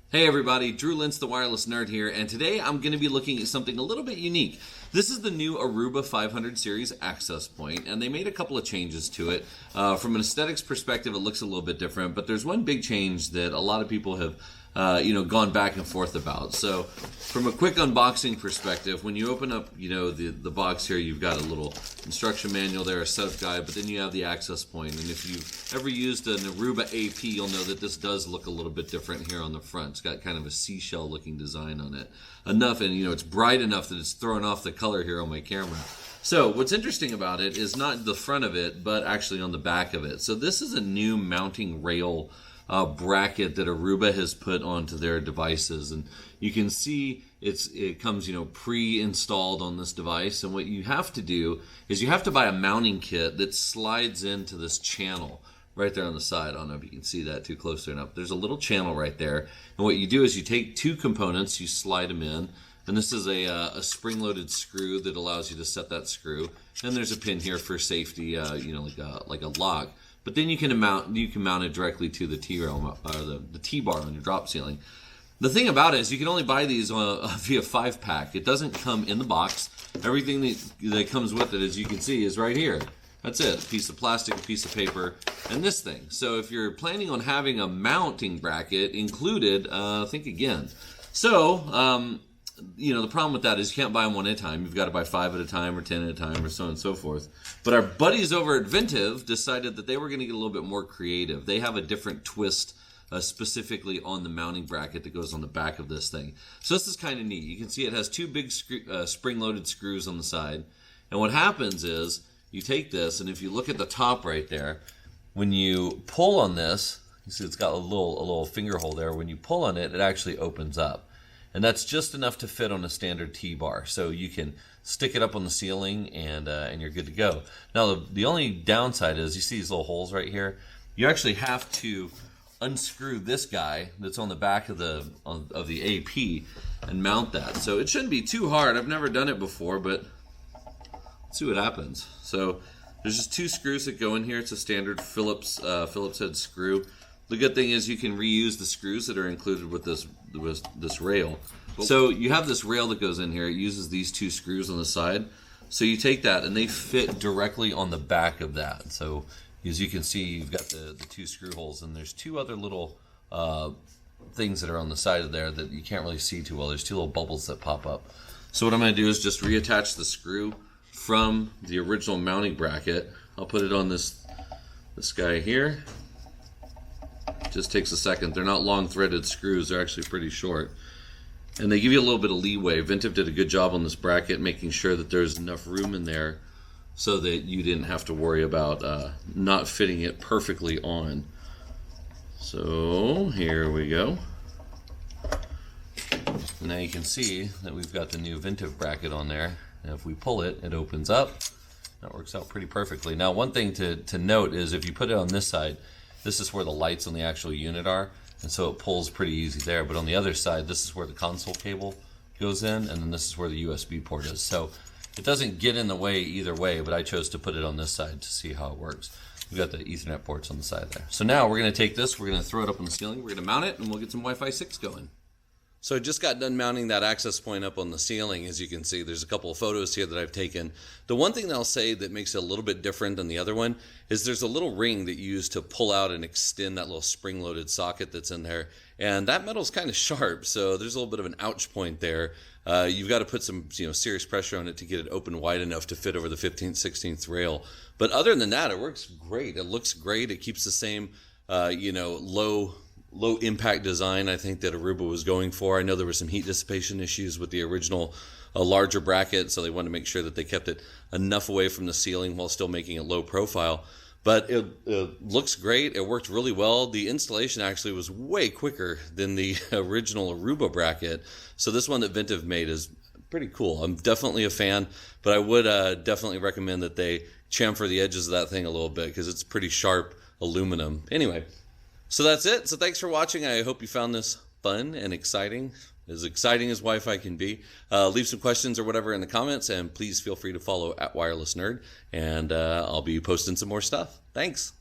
Hey everybody, Drew Lentz, the Wireless Nerd here, and today I'm going to be looking at something a little bit unique. This is the new Aruba 500 series access point, and they made a couple of changes to it. From an aesthetics perspective, it looks a little bit different, but there's one big change that a lot of people have gone back and forth about. So from a quick unboxing perspective, when you open up, the box here, you've got a little instruction manual there, a setup guide, but then you have the access point. And if you've ever used an Aruba AP, you'll know that this does look a little bit different here on the front. It's got kind of a seashell looking design on it. Enough, and it's bright enough that it's throwing off the color here on my camera. So what's interesting about it is not the front of it, but actually on the back of it. So this is a new mounting rail bracket that Aruba has put onto their devices, and you can see it comes pre-installed on this device. And what you have to do is you have to buy a mounting kit that slides into this channel right there on the side. I don't know if you can see that too close enough. There's a little channel right there, and what you do is you take two components, you slide them in, and this is a spring-loaded screw that allows you to set that screw, and there's a pin here for safety, like a lock. But then you can mount it directly to the T-rail or the T-bar on your drop ceiling. The thing about it is you can only buy these via 5-pack. It doesn't come in the box. Everything that comes with it, as you can see, is right here. That's it. A piece of plastic, a piece of paper, and this thing. So if you're planning on having a mounting bracket included, think again. So, the problem with that is you can't buy them one at a time. You've got to buy 5 at a time or 10 at a time or so on and so forth. But our buddies over at Ventev decided that they were going to get a little bit more creative. They have a different twist specifically on the mounting bracket that goes on the back of this thing. So this is kind of neat. You can see it has two big spring-loaded screws on the side. And what happens is you take this, and if you look at the top right there, when you pull on this, you see it's got a little finger hole there. When you pull on it, it actually opens up. And that's just enough to fit on a standard T-bar. So you can stick it up on the ceiling and you're good to go. Now the only downside is you see these little holes right here. You actually have to unscrew this guy that's on the back of the AP and mount that. So it shouldn't be too hard. I've never done it before, but let's see what happens. So there's just two screws that go in here. It's a standard Phillips head screw. The good thing is you can reuse the screws that are included with this rail. So you have this rail that goes in here. It uses these two screws on the side. So you take that, and they fit directly on the back of that. So as you can see, you've got the two screw holes, and there's two other little things that are on the side of there that you can't really see too well. There's two little bubbles that pop up. So what I'm going to do is just reattach the screw from the original mounting bracket. I'll put it on this guy here. Just takes a second. They're not long threaded screws. They're actually pretty short. And they give you a little bit of leeway. Ventev did a good job on this bracket, making sure that there's enough room in there so that you didn't have to worry about not fitting it perfectly on. So here we go. And now you can see that we've got the new Ventev bracket on there. And if we pull it, it opens up. That works out pretty perfectly. Now one thing to note is if you put it on this side, this is where the lights on the actual unit are, and so it pulls pretty easy there. But on the other side, this is where the console cable goes in, and then this is where the USB port is. So it doesn't get in the way either way, but I chose to put it on this side to see how it works. We've got the Ethernet ports on the side there. So now we're going to take this, we're going to throw it up on the ceiling, we're going to mount it, and we'll get some Wi-Fi 6 going. So I just got done mounting that access point up on the ceiling. As you can see, there's a couple of photos here that I've taken. The one thing that I'll say that makes it a little bit different than the other one is there's a little ring that you use to pull out and extend that little spring-loaded socket that's in there. And that metal's kind of sharp, so there's a little bit of an ouch point there. You've got to put some serious pressure on it to get it open wide enough to fit over the 15th, 16th rail. But other than that, it works great. It looks great. It keeps the same, low impact design I think that Aruba was going for. I know there were some heat dissipation issues with the original larger bracket, so they wanted to make sure that they kept it enough away from the ceiling while still making it low profile. But it looks great. It worked really well. The installation actually was way quicker than the original Aruba bracket. So this one that Ventev made is pretty cool. I'm definitely a fan, but I would definitely recommend that they chamfer the edges of that thing a little bit because it's pretty sharp aluminum. Anyway, so that's it. So thanks for watching. I hope you found this fun and exciting as Wi-Fi can be. Leave some questions or whatever in the comments, and please feel free to follow @WirelessNerd, and I'll be posting some more stuff. Thanks.